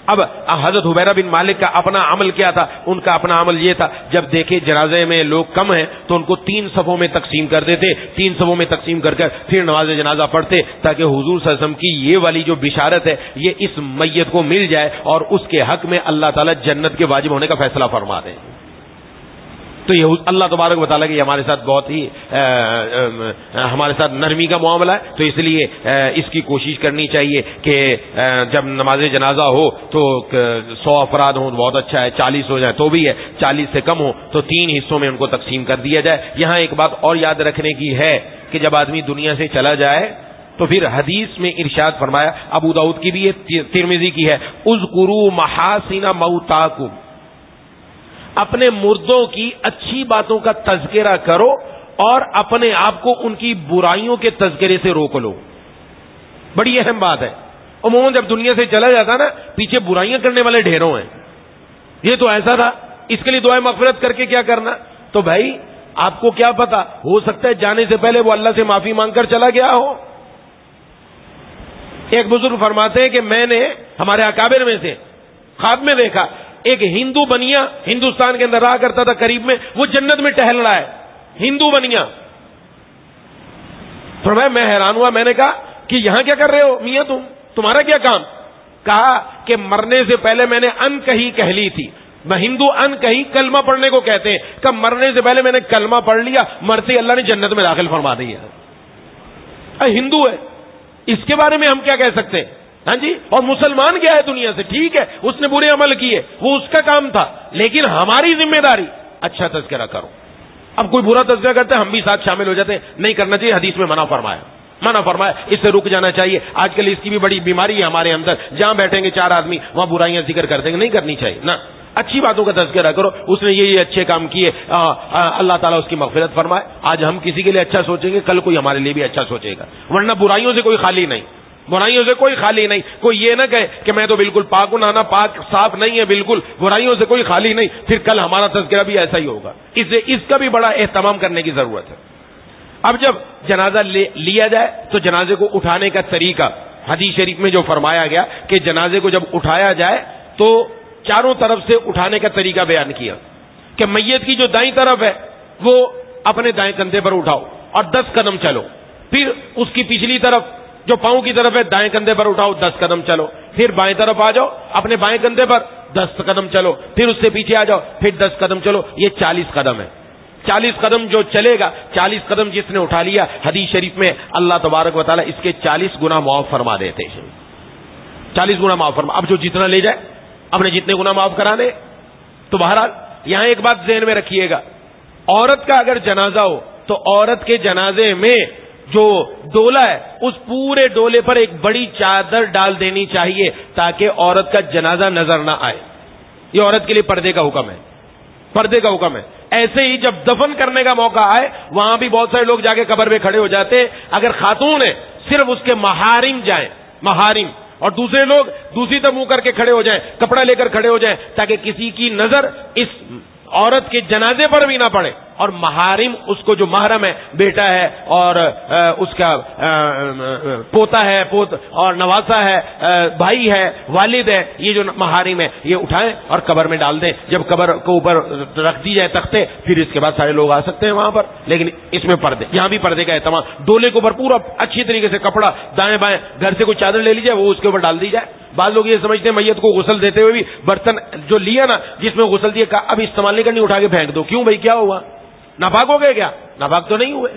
A: اب حضرت حبیرہ بن مالک کا اپنا عمل کیا تھا؟ ان کا اپنا عمل یہ تھا جب دیکھے جنازے میں لوگ کم ہیں تو ان کو 3 صفوں میں تقسیم کر دیتے, 3 صفوں میں تقسیم کر کر پھر نماز جنازہ پڑھتے تاکہ حضور صلی اللہ علیہ وسلم کی یہ والی جو بشارت ہے یہ اس میت کو مل جائے اور اس کے حق میں اللہ تعالیٰ جنت کے واجب ہونے کا فیصلہ فرما دیں. تو یہ اللہ تبارک و تعالیٰ کی ہمارے ساتھ بہت ہی ہمارے ساتھ نرمی کا معاملہ ہے, تو اس لیے اس کی کوشش کرنی چاہیے کہ جب نماز جنازہ ہو تو 100 افراد ہوں بہت اچھا ہے, 40 ہو جائے تو بھی ہے, 40 سے کم ہو تو 3 حصوں میں ان کو تقسیم کر دیا جائے. یہاں ایک بات اور یاد رکھنے کی ہے کہ جب آدمی دنیا سے چلا جائے تو پھر حدیث میں ارشاد فرمایا, ابو داؤد کی بھی ہے, ترمذی کی ہے, اذکروا محاسن موتاکم, اپنے مردوں کی اچھی باتوں کا تذکرہ کرو اور اپنے آپ کو ان کی برائیوں کے تذکرے سے روک لو. بڑی اہم بات ہے. عموماً جب دنیا سے چلا جاتا نا پیچھے برائیاں کرنے والے ڈھیروں ہیں, یہ تو ایسا تھا اس کے لیے دعائیں مغفرت کر کے کیا کرنا. تو بھائی آپ کو کیا پتا, ہو سکتا ہے جانے سے پہلے وہ اللہ سے معافی مانگ کر چلا گیا ہو. ایک بزرگ فرماتے ہیں کہ میں نے ہمارے اکابر میں سے خواب میں دیکھا ایک ہندو بنیا ہندوستان کے اندر رہا کرتا تھا قریب میں, وہ جنت میں ٹہل رہا ہے, ہندو بنیا. فرمایا میں حیران ہوا, میں نے کہا کہ یہاں کیا کر رہے ہو میاں, تمہارا کیا کام؟ کہا کہ مرنے سے پہلے میں نے ان کہی کہہ لی تھی. میں ہندو ان کہی کلمہ پڑھنے کو کہتے ہیں, کہ مرنے سے پہلے میں نے کلمہ پڑھ لیا, مرتے اللہ نے جنت میں داخل فرما دیا. ہندو ہے, اس کے بارے میں ہم کیا کہہ سکتے ہیں؟ ہاں جی. اور مسلمان کیا ہے دنیا سے, ٹھیک ہے اس نے برے عمل کیے, وہ اس کا کام تھا, لیکن ہماری ذمہ داری اچھا تذکرہ کرو. اب کوئی برا تذکرہ کرتے ہیں ہم بھی ساتھ شامل ہو جاتے ہیں, نہیں کرنا چاہیے. حدیث میں منع فرمایا, اس سے رک جانا چاہیے. آج کل اس کی بھی بڑی بیماری ہے ہمارے اندر, جہاں بیٹھیں گے 4 آدمی وہاں برائیاں ذکر کر دیں گے, نہیں کرنی چاہیے نا. اچھی باتوں کا تذکرہ کرو, اس نے یہ اچھے کام کیے, اللہ تعالیٰ اس کی مغفرت فرمائے. آج ہم کسی کے لیے اچھا سوچیں گے, کل کوئی ہمارے لیے بھی اچھا سوچے گا, ورنہ برائیوں سے کوئی خالی نہیں, برائیوں سے کوئی خالی نہیں. کوئی یہ نہ کہے کہ میں تو بالکل پاک ہوں, نانا پاک صاف نہیں ہے, بالکل برائیوں سے کوئی خالی نہیں, پھر کل ہمارا تذکرہ بھی ایسا ہی ہوگا. اس کا بھی بڑا اہتمام کرنے کی ضرورت ہے. اب جب جنازہ لیا جائے تو جنازے کو اٹھانے کا طریقہ حدیث شریف میں جو فرمایا گیا کہ جنازے کو جب اٹھایا جائے تو چاروں طرف سے اٹھانے کا طریقہ بیان کیا کہ میت کی جو دائیں طرف ہے وہ اپنے دائیں کندھے پر اٹھاؤ اور 10 قدم چلو, پھر اس کی پچھلی طرف جو پاؤں کی طرف ہے دائیں کندھے پر اٹھاؤ 10 قدم چلو, پھر بائیں طرف آ جاؤ اپنے بائیں کندھے پر 10 قدم چلو, پھر اس سے پیچھے آ جاؤ پھر 10 قدم چلو. یہ 40 قدم ہے. 40 قدم جو چلے گا, 40 قدم جس نے اٹھا لیا, حدیث شریف میں اللہ تبارک و تعالیٰ اس کے 40 گنا معاف فرما دیتے ہیں. 40 گنا معاف فرما. اب جو جتنا لے جائے اپنے جتنے گنا معاف کرانے. تو بہرحال یہاں ایک بات ذہن میں رکھیے گا عورت کا اگر جنازہ ہو تو عورت کے جنازے میں جو ڈولا ہے اس پورے ڈولے پر ایک بڑی چادر ڈال دینی چاہیے تاکہ عورت کا جنازہ نظر نہ آئے. یہ عورت کے لیے پردے کا حکم ہے, پردے کا حکم ہے. ایسے ہی جب دفن کرنے کا موقع آئے وہاں بھی بہت سارے لوگ جا کے قبر پہ کھڑے ہو جاتے. اگر خاتون ہے صرف اس کے محارم جائیں, محارم, اور دوسرے لوگ دوسری طرف منہ کر کے کھڑے ہو جائیں, کپڑا لے کر کھڑے ہو جائیں تاکہ کسی کی نظر اس عورت کے جنازے پر بھی نہ پڑے. اور محارم اس کو جو محرم ہے, بیٹا ہے اور اس کا پوتا ہے, پوت اور نواسا ہے, بھائی ہے, والد ہے, یہ جو محارم ہے یہ اٹھائیں اور قبر میں ڈال دیں. جب قبر کو اوپر رکھ دی جائے تختے, پھر اس کے بعد سارے لوگ آ سکتے ہیں وہاں پر. لیکن اس میں پردے, یہاں بھی پردے کا اہتمام. ڈولے کے اوپر پورا اچھی طریقے سے کپڑا دائیں بائیں گھر سے کوئی چادر لے لی جائے, وہ اس کے اوپر ڈال دی جائے. بعض لوگ یہ سمجھتے ہیں میت کو غسل دیتے ہوئے بھی برتن جو لیا نا جس میں غسل دیا اب استعمال نہیں کرنی, اٹھا کے پھینک دو. کیوں بھائی, کیا ہوا, ناپاک ہو گئے کیا؟ ناپاک تو نہیں ہوئے.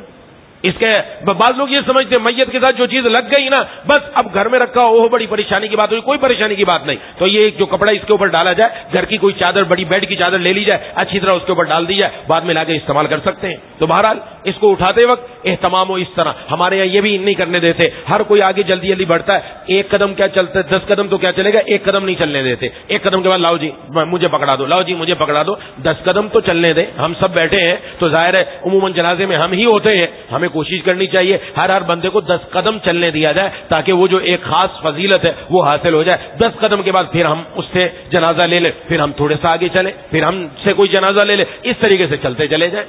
A: اس کے بعض لوگ یہ سمجھتے ہیں میت کے ساتھ جو چیز لگ گئی نا بس اب گھر میں رکھا ہو, بڑی پریشانی کی بات ہوئی. کوئی پریشانی کی بات نہیں. تو یہ جو کپڑا اس کے اوپر ڈالا جائے, گھر کی کوئی چادر, بڑی بیڈ کی چادر لے لی جائے, اچھی طرح اس کے اوپر ڈال دی جائے, بعد میں لا کے استعمال کر سکتے ہیں. تو بہرحال اس کو اٹھاتے وقت اہتمام ہو اس طرح. ہمارے یہاں یہ بھی نہیں کرنے دیتے, ہر کوئی آگے جلدی جلدی بڑھتا ہے. ایک قدم کیا چلتا ہے, 10 قدم تو کیا چلے گا, ایک قدم نہیں چلنے دیتے. ایک قدم کے بعد لاؤ جی مجھے پکڑا دو, لاؤ جی مجھے پکڑا دو. 10 قدم تو چلنے دیں. ہم سب بیٹھے ہیں تو ظاہر ہے عموماً جنازے میں ہم ہی ہوتے ہیں, ہمیں کوشش کرنی چاہیے ہر بندے کو 10 قدم چلنے دیا جائے تاکہ وہ جو ایک خاص فضیلت ہے وہ حاصل ہو جائے. 10 قدم کے بعد پھر ہم اس سے جنازہ لے لیں, پھر ہم تھوڑے سا آگے چلیں, پھر ہم سے کوئی جنازہ لے لے, اس طریقے سے چلتے چلے جائیں.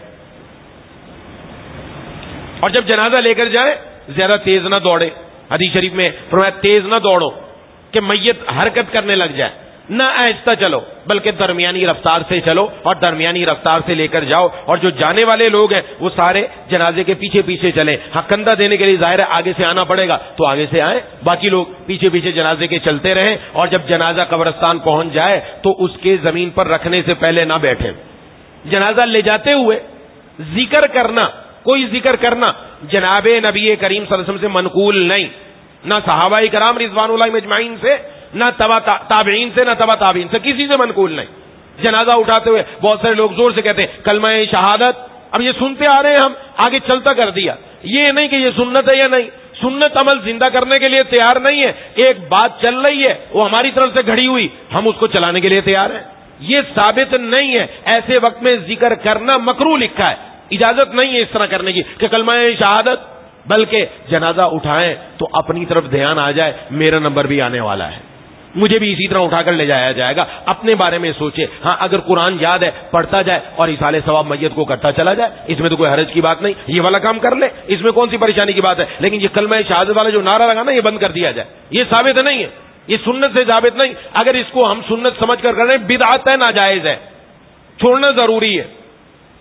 A: اور جب جنازہ لے کر جائیں زیادہ تیز نہ دوڑے. حدیث شریف میں فرمایا تیز نہ دوڑو کہ میت حرکت کرنے لگ جائے, نہ آہستہ چلو بلکہ درمیانی رفتار سے چلو اور درمیانی رفتار سے لے کر جاؤ. اور جو جانے والے لوگ ہیں وہ سارے جنازے کے پیچھے پیچھے چلیں. ہاں کندھا دینے کے لیے ظاہر ہے آگے سے آنا پڑے گا تو آگے سے آئیں, باقی لوگ پیچھے پیچھے جنازے کے چلتے رہیں. اور جب جنازہ قبرستان پہنچ جائے تو اس کے زمین پر رکھنے سے پہلے نہ بیٹھیں. جنازہ لے جاتے ہوئے ذکر کرنا, کوئی ذکر کرنا جناب نبی کریم صلی اللہ علیہ وسلم سے منقول نہیں, نہ صحابہ کرام رضوان اللہ مجمعین سے, نہ تابعین سے, نہ تبع تابعین سے, کسی سے منقول نہیں. جنازہ اٹھاتے ہوئے بہت سارے لوگ زور سے کہتے ہیں کلمہ شہادت, اب یہ سنتے آ رہے ہیں ہم, آگے چلتا کر دیا. یہ نہیں کہ یہ سنت ہے یا نہیں, سنت عمل زندہ کرنے کے لیے تیار نہیں ہے. ایک بات چل رہی ہے وہ ہماری طرف سے گھڑی ہوئی, ہم اس کو چلانے کے لیے تیار ہیں. یہ ثابت نہیں ہے. ایسے وقت میں ذکر کرنا مکروہ لکھا ہے, اجازت نہیں ہے اس طرح کرنے کی کہ کلمہ شہادت, بلکہ جنازہ اٹھائیں تو اپنی طرف دھیان آ جائے میرا نمبر بھی آنے والا ہے, مجھے بھی اسی طرح اٹھا کر لے جایا جائے گا. اپنے بارے میں سوچے. ہاں اگر قرآن یاد ہے پڑھتا جائے اور اصال ثواب میت کو کرتا چلا جائے, اس میں تو کوئی حرج کی بات نہیں. یہ والا کام کر لے, اس میں کون سی پریشانی کی بات ہے. لیکن یہ کلمہ شہادت والا جو نعرہ لگا نا یہ بند کر دیا جائے, یہ ثابت نہیں ہے, یہ سنت سے ثابت نہیں. اگر اس کو ہم سنت سمجھ کر رہے ہیں بدعت ہے, ناجائز ہے, چھوڑنا ضروری ہے.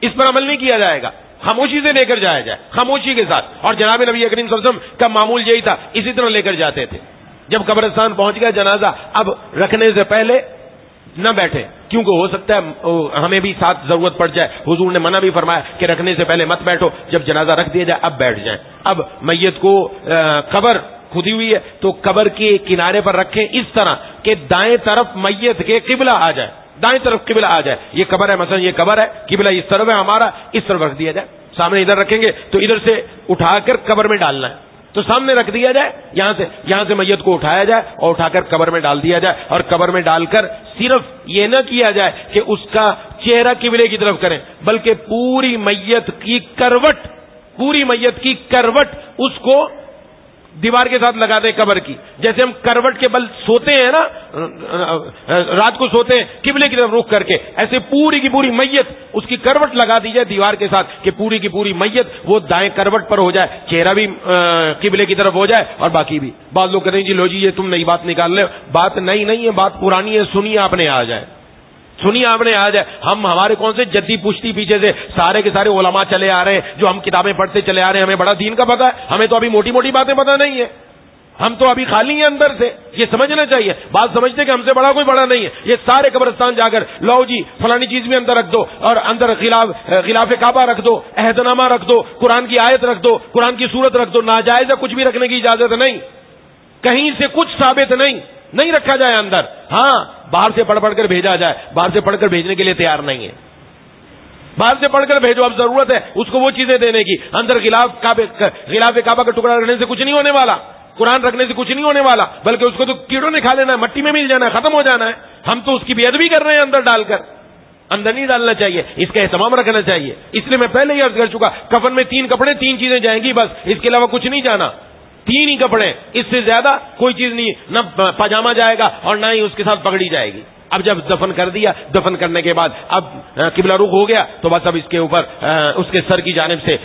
A: اس پر عمل نہیں کیا جائے گا, خاموشی سے لے کر جایا جائے, خاموشی کے ساتھ. اور جناب نبی کریم صلی اللہ علیہ وسلم کا معمول یہی تھا, اسی طرح لے کر جاتے تھے. جب قبرستان پہنچ گیا جنازہ, اب رکھنے سے پہلے نہ بیٹھے, کیونکہ ہو سکتا ہے ہمیں بھی ساتھ ضرورت پڑ جائے. حضور نے منع بھی فرمایا کہ رکھنے سے پہلے مت بیٹھو, جب جنازہ رکھ دیا جائے اب بیٹھ جائیں. اب میت کو قبر کھدی ہوئی ہے تو قبر کے کنارے پر رکھیں اس طرح کہ دائیں طرف میت کے قبلہ آ جائے, دائیں طرف قبلہ آ جائے. یہ قبر ہے, مثلا یہ قبر ہے, قبلہ اس طرف ہے ہمارا, اس طرف رکھ دیا جائے. سامنے ادھر رکھیں گے تو ادھر سے اٹھا کر قبر میں ڈالنا ہے, تو سامنے رکھ دیا جائے, یہاں سے میت کو اٹھایا جائے اور اٹھا کر قبر میں ڈال دیا جائے. اور قبر میں ڈال کر صرف یہ نہ کیا جائے کہ اس کا چہرہ قبلے کی طرف کریں, بلکہ پوری میت کی کروٹ اس کو دیوار کے ساتھ لگا دیں قبر کی. جیسے ہم کروٹ کے بل سوتے ہیں نا, رات کو سوتے ہیں قبلے کی طرف رخ کر کے, ایسے پوری کی پوری میت اس کی کروٹ لگا دی جائے دیوار کے ساتھ کہ پوری کی پوری میت وہ دائیں کروٹ پر ہو جائے, چہرہ بھی قبلے کی طرف ہو جائے اور باقی بھی. بعض لوگ کہتے ہیں جی لو جی یہ تم نئی بات نکال رہے ہو, بات نئی نہیں ہے, بات پرانی ہے. سنیے آپ نے آ جائے, سنیے آپ نے آ جائے. ہمارے کون سے جدی پشتی پیچھے سے سارے کے سارے علماء چلے آ رہے ہیں جو ہم کتابیں پڑھتے چلے آ رہے ہیں, ہمیں بڑا دین کا پتہ ہے. ہمیں تو ابھی موٹی موٹی باتیں پتہ نہیں ہے, ہم تو ابھی خالی ہیں اندر سے. یہ سمجھنا چاہیے. بات سمجھتے کہ ہم سے بڑا کوئی بڑا نہیں ہے. یہ سارے قبرستان جا کر لو جی فلانی چیز بھی اندر رکھ دو, اور اندر غلاف کعبہ رکھ دو, عہد نامہ رکھ دو, قرآن کی آیت رکھ دو, قرآن کی سورت رکھ دو. ناجائز ہے, کچھ بھی رکھنے کی اجازت نہیں, کہیں سے کچھ ثابت نہیں رکھا جائے اندر. ہاں باہر سے پڑھ کر بھیجا جائے, باہر سے پڑھ کر بھیجنے کے لیے تیار نہیں ہے. باہر سے پڑھ کر بھیجو. اب ضرورت ہے اس کو وہ چیزیں دینے کی. اندر غلاف کعبہ کا ٹکڑا رکھنے سے کچھ نہیں ہونے والا, قرآن رکھنے سے کچھ نہیں ہونے والا, بلکہ اس کو تو کیڑوں نے کھا لینا ہے, مٹی میں مل جانا ہے, ختم ہو جانا ہے. ہم تو اس کی بے ادبی کر رہے ہیں اندر ڈال کر. اندر نہیں ڈالنا چاہیے, اس کا اہتمام رکھنا چاہیے. اس لیے میں پہلے ہی عرض کر چکا, کفن میں 3 کپڑے 3 چیزیں جائیں گی بس, اس کے علاوہ کچھ نہیں جانا. 3 ہی کپڑے, اس سے زیادہ کوئی چیز نہیں, نہ پاجامہ جائے گا اور نہ ہی اس کے ساتھ پگڑی جائے گی. اب جب دفن کر دیا, دفن کرنے کے بعد اب قبلہ رخ ہو گیا تو بس اب اس کے اوپر اس کے سر کی جانب سے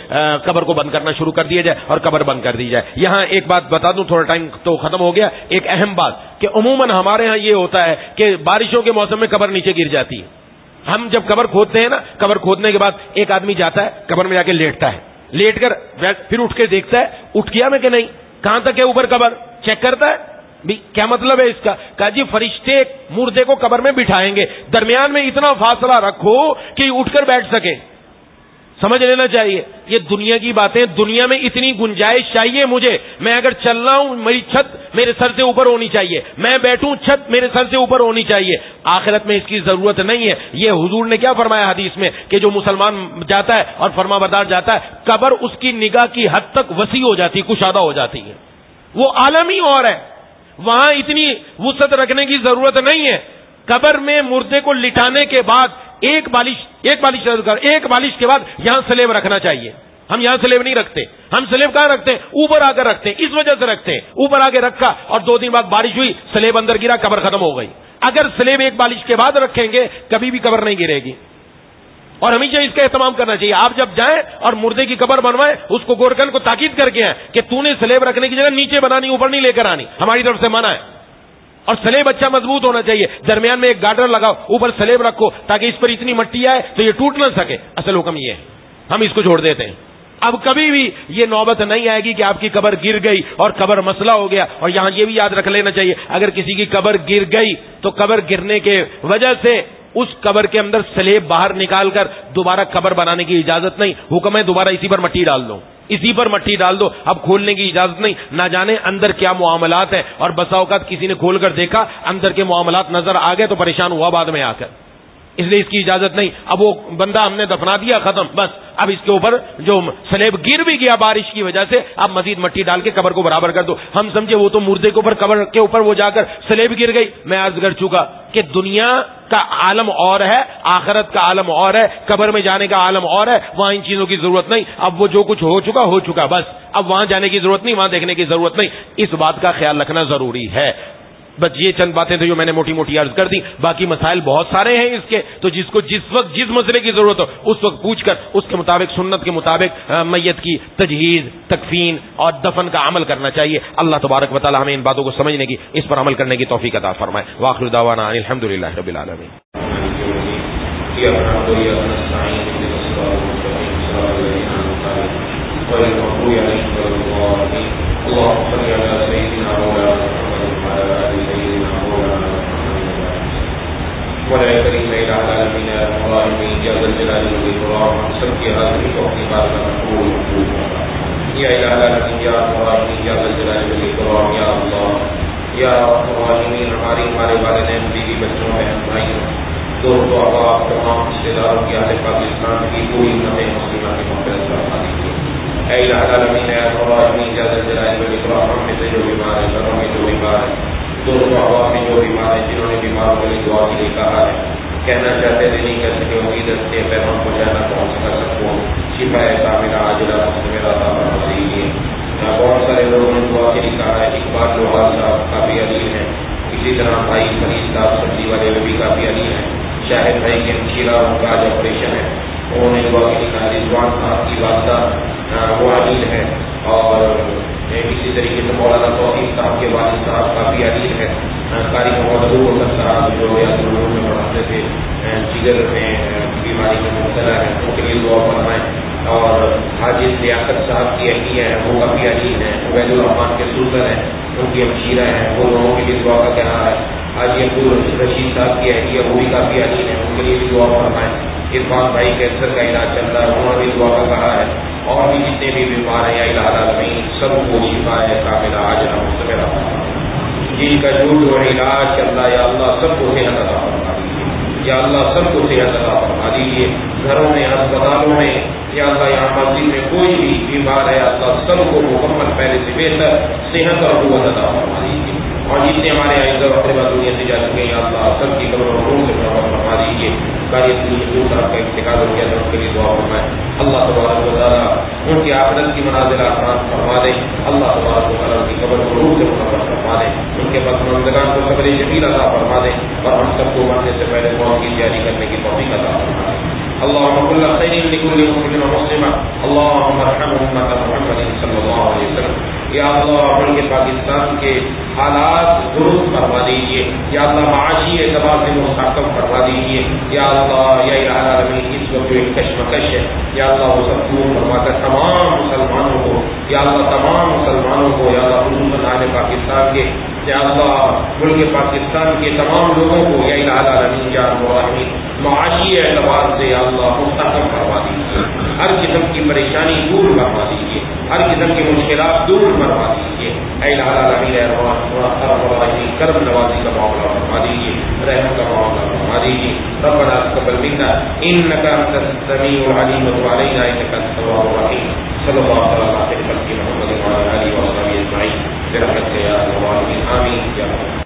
A: قبر کو بند کرنا شروع کر دیا جائے اور قبر بند کر دی جائے. یہاں ایک بات بتا دوں, تھوڑا ٹائم تو ختم ہو گیا, ایک اہم بات کہ عموماً ہمارے ہاں یہ ہوتا ہے کہ بارشوں کے موسم میں قبر نیچے گر جاتی ہے. ہم جب قبر کھودتے ہیں نا, قبر کھودنے کے بعد ایک آدمی جاتا ہے قبر میں جا کے لیٹتا ہے, لیٹ کر پھر اٹھ کے دیکھتا ہے اٹھ گیا میں کہ نہیں, کہاں تک ہے اوپر قبر, چیک کرتا ہے. کیا مطلب ہے اس کا؟ کہا جی فرشتے مردے کو قبر میں بٹھائیں گے, درمیان میں اتنا فاصلہ رکھو کہ اٹھ کر بیٹھ سکے. سمجھ لینا چاہیے, یہ دنیا کی باتیں. دنیا میں اتنی گنجائش چاہیے مجھے, میں اگر چل رہا ہوں میری چھت میرے سر سے اوپر ہونی چاہیے, میں بیٹھوں چھت میرے سر سے اوپر ہونی چاہیے. آخرت میں اس کی ضرورت نہیں ہے. یہ حضور نے کیا فرمایا حدیث میں کہ جو مسلمان جاتا ہے اور فرما بردار جاتا ہے, قبر اس کی نگاہ کی حد تک وسیع ہو جاتی, کشادہ ہو جاتی ہے. وہ عالم ہی اور ہے, وہاں اتنی وسعت رکھنے کی ضرورت نہیں ہے. قبر میں مردے کو لٹانے کے بعد ایک بالش کے بعد یہاں سلیب رکھنا چاہیے. ہم یہاں سلیب نہیں رکھتے, ہم سلیب کہاں رکھتے ہیں؟ اوپر آ کر رکھتے ہیں. اس وجہ سے رکھتے ہیں, اوپر آ کے رکھا اور 2 دن بعد بارش ہوئی, سلیب اندر گرا, قبر ختم ہو گئی. اگر سلیب ایک بالش کے بعد رکھیں گے کبھی بھی قبر نہیں گرے گی. اور ہمیشہ اس کا اہتمام کرنا چاہیے. آپ جب جائیں اور مردے کی قبر بنوائیں, اس کو گورکھن کو تاکید کر کے آئیں کہ تو نے سلیب رکھنے کی جگہ نیچے بنانی, اوپر نہیں لے کر آنی, ہماری طرف سے منع ہے. اور سلیب اچھا مضبوط ہونا چاہیے, درمیان میں ایک گارڈر لگاؤ, اوپر سلیب رکھو تاکہ اس پر اتنی مٹی آئے تو یہ ٹوٹ نہ سکے. اصل حکم یہ ہے, ہم اس کو چھوڑ دیتے ہیں. اب کبھی بھی یہ نوبت نہیں آئے گی کہ آپ کی قبر گر گئی اور قبر مسئلہ ہو گیا. اور یہاں یہ بھی یاد رکھ لینا چاہیے, اگر کسی کی قبر گر گئی تو قبر گرنے کے وجہ سے اس قبر کے اندر سلیب باہر نکال کر دوبارہ قبر بنانے کی اجازت نہیں. حکم ہے دوبارہ اسی پر مٹی ڈال دو, اسی پر مٹی ڈال دو. اب کھولنے کی اجازت نہیں. نہ جانے اندر کیا معاملات ہیں, اور بسا اوقات کسی نے کھول کر دیکھا, اندر کے معاملات نظر آ گئے تو پریشان ہوا بعد میں آ کر. اس لیے اس کی اجازت نہیں. اب وہ بندہ ہم نے دفنا دیا, ختم, بس. اب اس کے اوپر جو سلیب گر بھی گیا بارش کی وجہ سے, اب مزید مٹی ڈال کے قبر کو برابر کر دو. ہم سمجھے وہ تو مردے کے اوپر, قبر کے اوپر وہ جا کر سلیب گر گئی. میں عرض کر چکا کہ دنیا کا عالم اور ہے, آخرت کا عالم اور ہے, قبر میں جانے کا عالم اور ہے. وہاں ان چیزوں کی ضرورت نہیں. اب وہ جو کچھ ہو چکا بس. اب وہاں جانے کی ضرورت نہیں, وہاں دیکھنے کی ضرورت نہیں. اس بات کا خیال رکھنا ضروری ہے. بس یہ چند باتیں تھیں جو میں نے موٹی موٹی عرض کر دی. باقی مسائل بہت سارے ہیں اس کے, تو جس کو جس وقت جس مسئلے کی ضرورت ہو اس وقت پوچھ کر اس کے مطابق, سنت کے مطابق میت کی تجہیز, تکفین اور دفن کا عمل کرنا چاہیے. اللہ تبارک و تعالی ہمیں ان باتوں کو سمجھنے کی, اس پر عمل کرنے کی توفیق عطا فرمائے. وآخر دعوانا ان الحمدللہ رب العالمین.
B: مولا کریم الہ العالمین العالمین جل جلالہ والاکرام, سب کی حاضری کو اپنی بات کا قبول فرما. یا الہ العالمین یا العالمین جل جلالہ والاکرام, یا اللہ یا العالمین, ہمارے والدین, بیوی, بچوں, بہن بھائیوں, دوستوں, احباب, تمام رشتے داروں کی اہل پاکستان کی پوری امت مسلمہ کی مغفرت فرما دیجیے. اے الہ العالمین یا العالمین جل جلالہ والاکرام, ہم میں سے جو بیمار ہے, گھروں میں جو بیمار ہے, دوستوں احباب میں جو بیمار ہیں, جنہوں نے بیماروں کے لیے دعا کے لیے کہا ہے, کہنا چاہتے تھے نہیں کر سکے, امید رکھتے پیغام پہنچانا پہنچ کر سکوں, شفا کاملہ عاجلہ مستمرہ عطا فرما دیجیے. بہت سارے لوگوں نے دعا کے لیے کہا ہے. اقبال لوہار صاحب کافی علی ہیں, اسی طرح بھائی فرید صاحب سبزی والے میں بھی کافی علی ہیں. شاہد بھائی کے ہمشیرہ, ان کا آج آپریشن ہے, انہوں نے دعا کے لیے کہا. رضوان صاحب کی والدہ وہ علیل ہے, اور اسی طریقے سے مولانا توفیق صاحب کے والد صاحب کافی علیل ہے. قاری محمد ابو صاحب جو یادگاروں میں پڑھاتے تھے, جگر میں بیماری میں مبتلا ہے, ان کے لیے دعا فرمائیں. اور حاجی لیاقت صاحب کی اہلیہ ہے, وہ کافی علیل ہیں. عبید الرحمان کے سلطان ہیں, ان کی ہمشیرہ ہیں, وہ لوگوں کے لیے دعا کا کہنا ہے. حاجی عبد الرشید صاحب کی اہلیہ, وہ بھی کافی علیل ہیں, ان کے لیے بھی دعا فرمائیں. عرفان بھائی کینسر کا علاج چل رہا ہے, انہوں نے بھی دعا کا کہا ہے. اور بھی جتنے بھی بیمار ہیں, یا الہ العالمین سب کو شفا کاملہ عاجلہ مستمرہ, جن کا جو علاج چل رہا ہے, یا اللہ سب کو صحت عطا فرما دیجیے. یا اللہ سب کو صحت عطا فرما دیجیے. گھروں میں، اسپتالوں میں، یا اللہ یہاں مسجد میں کوئی بھی بیمار ہے اللہ سب کو مکمل پہلے سے بہتر صحت اور قوت عطا فرما دیجیے، اور جتنے ہمارے اعزاء و اقربا دنیا سے جا چکے ہیں یا اللہ سب کی قبر و روح سے مرحمت فرما دیجیے، دور صاحب کا انتقال ہو گیا تو ان کے لیے دعا فرمائے، اللہ تبارک و تعالیٰ ان کی آخرت کی منازل آسان فرما دے، اللہ تبارک و تعالیٰ ان کی قبر و روح سے مرحمت فرما دے، ان کے پاس منزگان کو صبر جمیل عطا فرما دے، اور ہم سب کو مرنے سے پہلے موت کی تیاری کرنے کی توفیق عطا فرما دے۔ اللهم كل خير لكل مسلم ومسلمة، اللهم ارحم امة محمد صلی اللہ علیہ وسلم۔ یا اللہ ملک پاکستان کے حالات درست فرما دیجیے، یا اللہ معاشی اعتبار سے مستحکم فرما دیجیے، یا اللہ یا الہ العالمین اس وقت جو ایک کشمکش ہے یا اللہ وہ سب دور فرما کر تمام مسلمانوں کو، یا اللہ تمام مسلمانوں کو، یا اللہ خصوصاً اہل پاکستان کے، یا اللہ ملک پاکستان کے تمام لوگوں کو، یا الہ العالمین یا الرحمین معاشی اعتبار سے یا اللہ مستحکم فرما دیجیے، ہر قسم کی پریشانی دور فرما دیجیے، ہر قسم کی مشکلات دور فرما دیجیے، اے الہ العالمین الرحمین کرم نوازی کا معاملہ فرما دیجیے، رحم کا معاملہ فرما دیجیے، ربنا تقبل منا انک انت السمیع العلیم وتب علینا انک انت التواب الرحیم، صلی اللہ علیہ وسلم محمد وعلی آلہ وصحبہ اجمعین برحمتک یا ارحم الراحمین، آمین یا رب۔